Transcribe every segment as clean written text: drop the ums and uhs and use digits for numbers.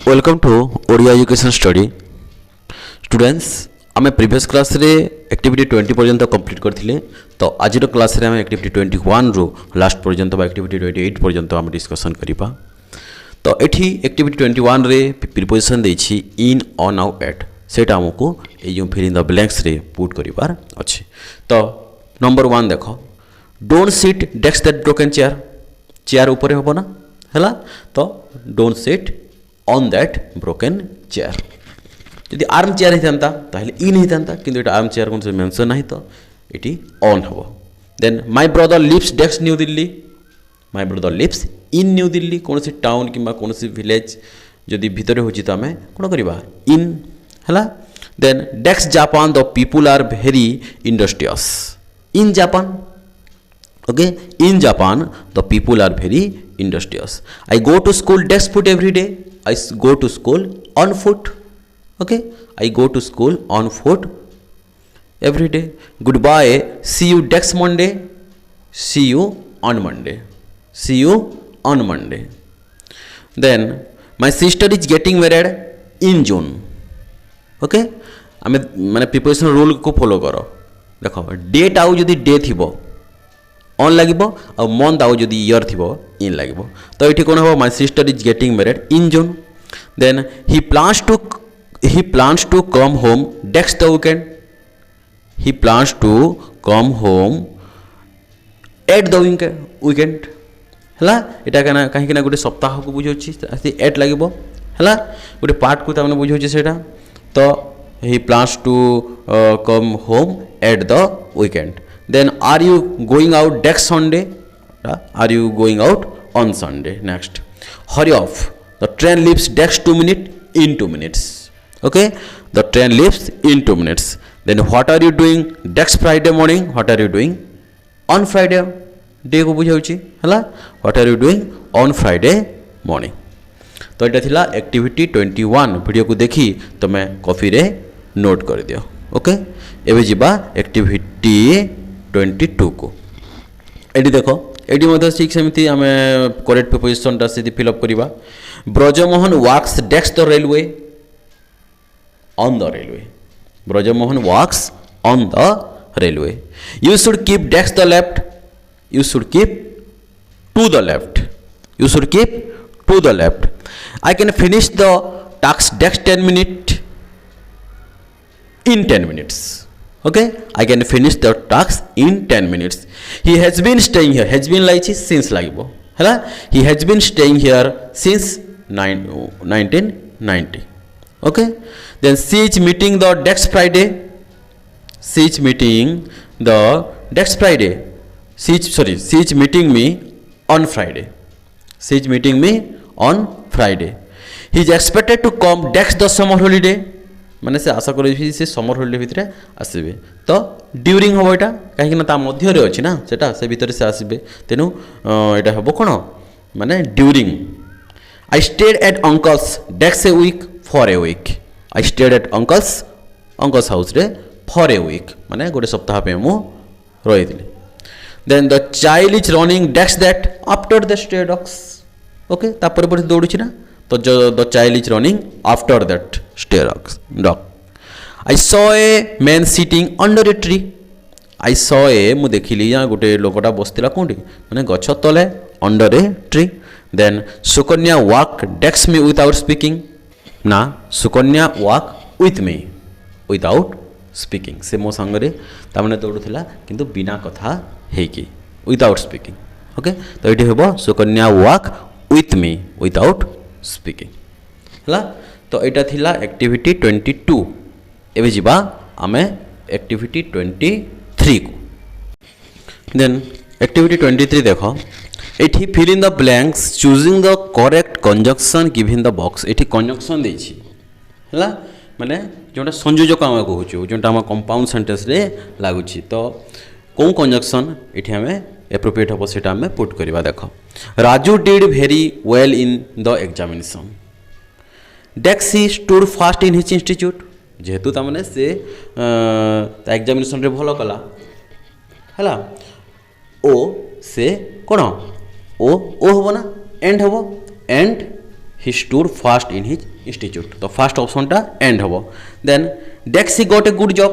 Welcome to Odia education study students आम previous class रे activity 20 पर्यंत कंप्लीट करथिले। तो आज क्लास रे आम एक्टिविटी 21 रु लास्ट पर्यंत बा एक्टिविटी 28 पर्यंत आम डिस्कशन करिबा। तो एठी एक्टिविटी 21 रे प्रीपोजिशन देछि इन ऑन आउ एट सेटा हमको ए जो फिल इन द ब्लैंक्स रे पुट करिबार अछि। तो नंबर 1 देखो, don't sit desk that broken chair, chair ऊपर होबो ना हैला। तो don't sit on that broken chair. यदि आर्म चेयर होता ताहले इन होता, किंतु एटा आर्म चेयर कोन से मेंशन नाही तो एटी ऑन हबो। Then my brother lives desk New Delhi, my brother lives in New Delhi. कौन से टाउन किंबा कौन से विलेज जदि भितर होची तो आमे कोन करबा इन हैला। Then desk Japan the people are very industrious in Japan. Okay, in Japan the people are very industrious. I go to school barefoot every day. I go to school on foot. Okay, I go to school on foot every day. Goodbye, see you next Monday. See you on Monday. See you on Monday. Then my sister is getting married in June. Okay, आमे माने preparation rule को follow करो। देखो date आउ जदि day थिबो on लगे और मंथ आउ जदि ईयर थी इन लगे। तो ये कौन हम my sister is getting married in June. Then he plans to come home next the weekend. He plans to come home at the weekend है। यहाँ कहीं गोटे सप्ताह को बुझे एट लगे है गोटे पार्ट को तक बुझे से। तो he plans to come home at the weekend. Then are you going out next Sunday? Are you going out on Sunday? Next, hurry up. The train leaves next 2 minutes in 2 minutes. Okay, the train leaves in 2 minutes. Then what are you doing next Friday morning? What are you doing on Friday? Day को बुझाउची हला। What are you doing on Friday morning? तो इटा थिला activity 21। Video को देखी तमे copy रे note कर दियो। ओके, एबे जिबा एक्टिविटी 22 को। एटी देखो एटी मध्य ठीक सेमती आम करेक्ट प्रिपोजिशनटा से फिलअप करवा। Brajmohan walks desk the railway on the railway. Brajmohan walks on the railway. You should keep desk the left. You should keep to the left. You should keep to the left. I can finish the task desk 10 minute in 10 minutes. Okay, I can finish the task in 10 minutes. He has been staying here. Has been like since lagibo hela. He has been staying here since 1990. Okay, then she is meeting the next Friday. She is meeting the next Friday. She is meeting me on Friday. She is meeting me on Friday. He is expected to come next the summer holiday. माने से आशा करी से summer holiday भितर आसबे। तो during हम यहाँ कहीं ता मध्य अच्छी ना से भितर से आसबे। तेणु यहाँ हम कौन माने during. I stayed at uncle's desk a week for a week. I stayed at uncle's house रे फॉर ए वीक माने गोटे सप्ताह पे मु रही। Then the child is running desk that after the stray dogs. Okay, तापर पर दौड़ी ना। तो the child is running after that stray dog. I saw a man sitting under a tree. I saw a मु देखिली यहाँ गोटे लोकटा बसला कौटी माने गछ तले under a tree. Then Sukanya walk डेस्क मी विदाउट स्पीकिंग ना Sukanya walk with me without speaking. से मो संगे तामने दौड़ूला किंतु बिना कथा हेकी विदाउट स्पीकिंग। ओके, तो ये हम Sukanya walk with me without speaking है। तो यहाँ थिला एक्टिविटी 22। एवं जीवा आमे एक्टिविटी 23 को। देन एक्टिविटी 23 देखो एठी fill in the blanks choosing the correct conjunction given the box. एठी कंजक्शन देछि है माने जोटा संयोजक आम कहूँ जोटा आम कंपाउंड सेंटेंस रे लागुछि। तो कौन कंजक्शन एठी आमे एप्रोप्रिएट हम से आम पुट करवा। देख Raju did very well in the examination. डेक्स he stood first in his institute. जेहेतु तमाने से एग्जामिनेशन रे भल कला है। ओ से कौन ओ हम ना एंड हम and he stood first in his institute तो फास्ट ऑप्शनटा एंड हम देन डेक्स he got a good job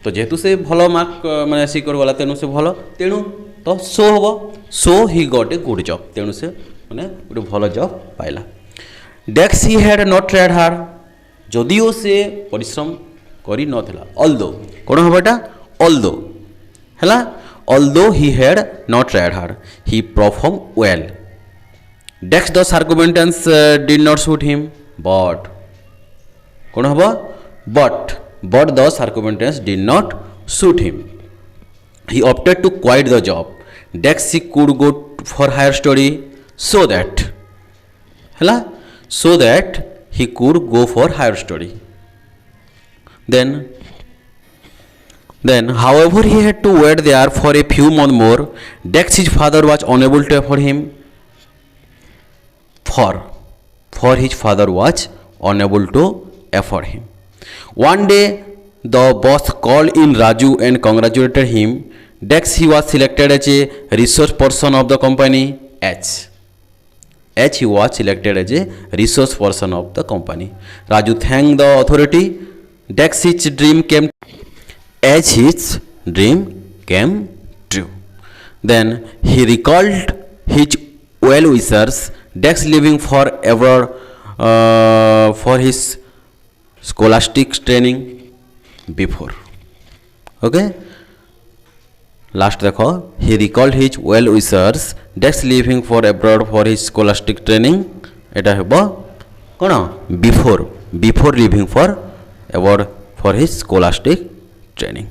तो जेहेतु से भल मार्क माने सिक्योर गला तेणु से भल तेणु तो so hmm so he got a good job तेणु से माने गोटे भल जॉब पाइला next he had not tried hard जदिओ से परिश्रम करी नथिला ऑल्दो कोन हबटा ऑल्दो हैला although he had not tried hard he perform well next the circumstances did not suit him but कौन hmm but the circumstances did not suit him he opted to quit the job next he could go for higher study so that he could go for higher study then however he had to wait there for a few months more Dex his father was unable to afford him for his father was unable to afford him one day the boss called in Raju and congratulated him Dex he was selected as a resource person of the company H he was selected as a resource person of the company. Raju thanked the authority. Dex his dream came true. Then he recalled his well wishers. Dex living forever for his scholastic training before. Okay. Last देख he recalled his well wishers next leaving for abroad for his scholastic training एटा हेबो कोन before leaving for abroad for his scholastic training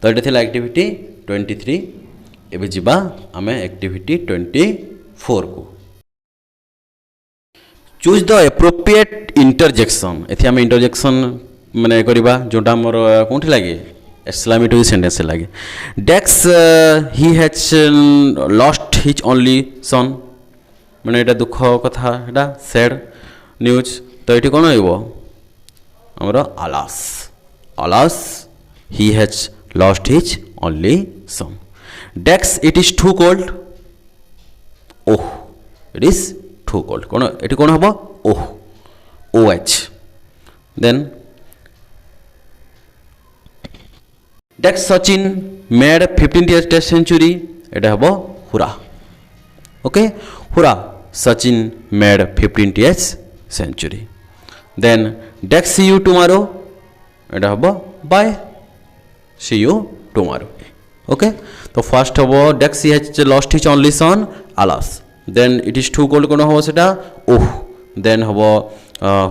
तो ये थिला activity 23 एबे जिबा आमे एक्टिविटी 24 को चूज द एप्रोप्रिएट इंटरजेक्शन एथि आमे इंटरजेक्शन माने करबा जोटा मोर कोठी लागे एक्सक्लेमेटरी सेंटेंस लगे next he has lost his only son मैंने यहाँ दुख कथा यहाँ सैड न्यूज तो ये कौन होमर alas he has lost his only son next it is too cold oh it is too cold कौन ये कौन hmm oh O H then Dex Sachin made 15th Test century. It habo hurrah. Okay, hurrah. Sachin made 15th century. Then Dex see you tomorrow. It habo bye. See you tomorrow. Okay. So first habo Dex has lost his only son. Alas. Then it is too cold. Kono habo seta. Oh. Then habo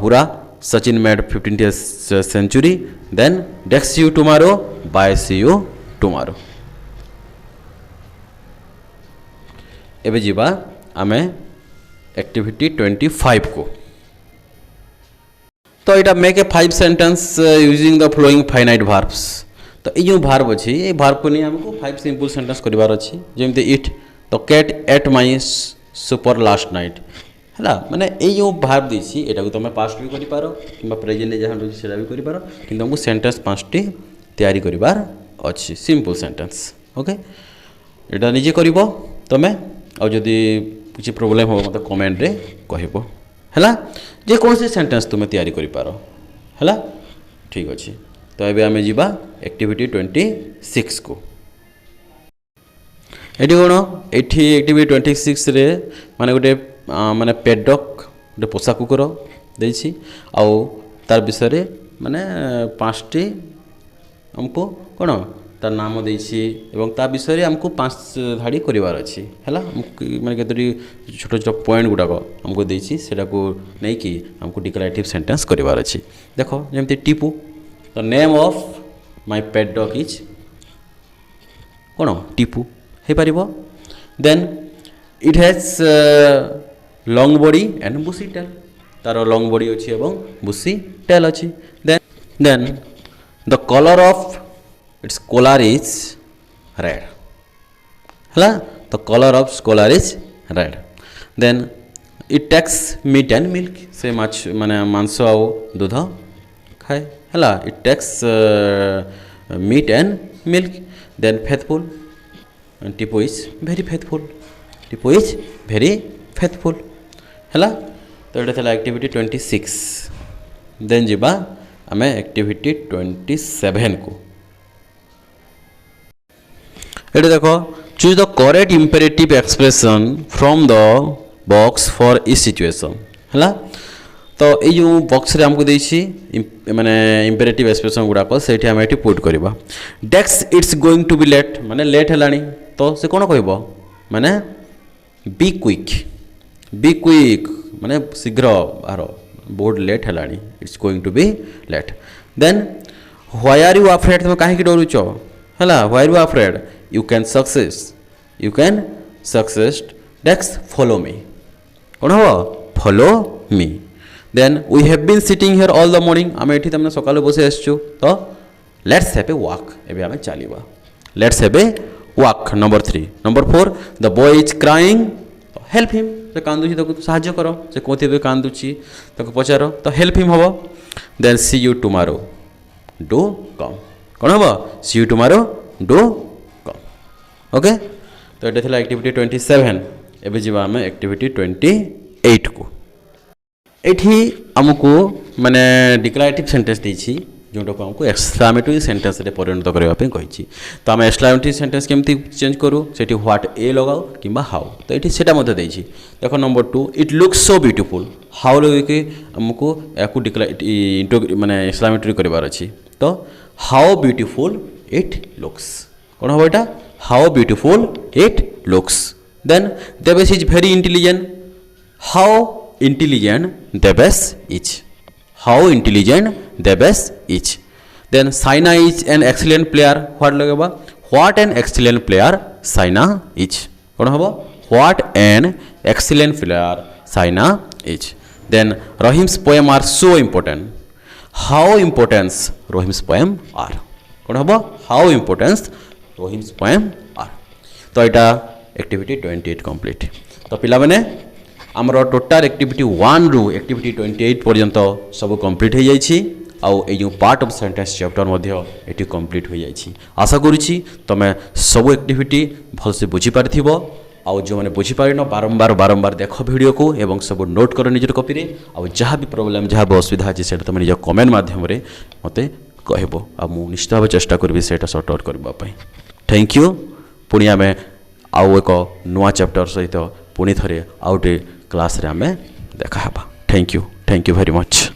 hurrah. Sachin made 15th century. Then Dex see you tomorrow. Bye see you tomorrow. एबे जीवा आमे activity 25 को तो इटा make a 5 sentence using the flowing finite verbs तो ये जो verb अछि ए वर्ब को नहीं हमको 5 सिंपल सेंटेंस करिवार अछि जेमते it the cat ate my supper last night हला माने ए जो वर्ब दिछि एटा को तमे पास्ट भी करि पारो किबा प्रेजेंट जहां रहि सेटा भी करि पारो किंतु हमको सेंटेंस पांचटी तैयारी करिवार अछि सिंपल सेंटेंस ओके एटा निजे करिवो तमे आ जदि किछि प्रॉब्लम हो मते कमेंट रे कहिवो हला जे कोन से सेंटेंस तुमे तैयारी करि पारो हला ठीक अछि तो एबे हमें जीवा एक्टिविटी 26 को एटी कोन एठी एक्टिविटी 26 रे माने गोटे माने पेडक गोटे पोषा कुकुर देछि आ तार विषय माने पांचटी हमको कौन तार नाम देछि एवं ता विषय हमको 5 धाड़ी करिवार अछि हैला माने केतरी छोट छोट पॉइंट गुडाको हमको देछि सेटा को नै कि हमको डिक्लेरेटिव सेंटेंस करिवार अछि देखो जेमते Tipu the name of my pet dog is कौन टीपू हे परिबो then it has long body and bushy tail तार लॉन्ग बॉडी अछि एवं बुशी टेल अछि then the colour of its colour is red हला the colour of colour is red then it takes meat and milk से माछ माने मांस आ दूध खाए हला it takes meat and milk then faithful Tipu is very faithful Tipu is very faithful हला तो ये था एक्टिविटी 26 देन जीवा आम एक्टिविटी 27 को ये देख choose the correct imperative expression from the box for each situation है तो ये जो बॉक्स रे हमको देछि माने इंपेरेटिव एक्सप्रेशन गुड़ाक से आम ये पुट करवा next it's going to be late माने लेट है तो से कौन कह माने बी क्विक माने शीघ्र आर बहुत लेट है it's going to be late then why are you afraid तुम कहीं डरुच है why are you afraid you can success डेक्स फॉलो मी कौन हम follow me then we have been sitting here all the morning आम ये तमें सकाल बस आसचु तो लेट्स हैव ए वॉक एबे आम चलवा let's have a walk number 3 number 4 the boy is crying help him से कांदुची तो साहाଯ୍य कर से कौन कांदुची तो पचार तो help him hmm then see you tomorrow do come कौन hmm see you tomorrow do come okay तो ये था एक्टिविटी 27 एबे जीवा आम एक्टिविटी 28 को एठी आमको माने डिक्लारेटिव सेंटेंस देछि जोटा को हमको एक्सक्लेमेटरी सेंटेंस रे परिणत करबा पे कहिछि तो हम एक्सक्लेमेटरी सेंटेंस केमती चेंज करू सेठी व्हाट ए लगाओ किबा हाउ तो एठी सेटा मते देछि देखो number 2 it looks so beautiful how लगे के हमको याकू डिक्लेरेटिव माने एक्सक्लेमेटरी करबार अछि तो हाउ ब्यूटीफुल इट लुक्स कोन हो एटा how beautiful it looks then Devesh is very intelligent how intelligent Devesh is how intelligent Devesh is then Saina is an excellent player what लगेबा what an excellent player Saina is कौन hmm what an excellent player Saina is then Rahim's poem are so important how importance Rahim's poem are कौन hmm how importance Rahim's poem are तो यहाँ activity 28 complete तो पिला माने आमर total activity 1 रु एक्टिविटी 28 पर्यंत सब कंप्लीट हो जाइए आउ ये part of sentence chapter Madhya eighty complete हो जाइए आशा करुच्ची तुम सब एक्टिविटी भलसे बुझी पारिथिबो आउ जो मैंने बुझीपारिन बारंबार बारंबार देख वीडियो को एवं सब नोट कर निजर कॉपी आउ जहाँ भी प्रोब्लेम जहाँ भी असुविधा अच्छे से तुम निज कमेंट माध्यम मत कहब आ मुझे निश्चित भाव चेष्टा करी से सर्ट आउट करने थैंक यू पुणी आम आउ एक नुआ चैप्टर सहित पुणी थे आउ टे क्लास रे आम देखा थैंक यू वेरी मच।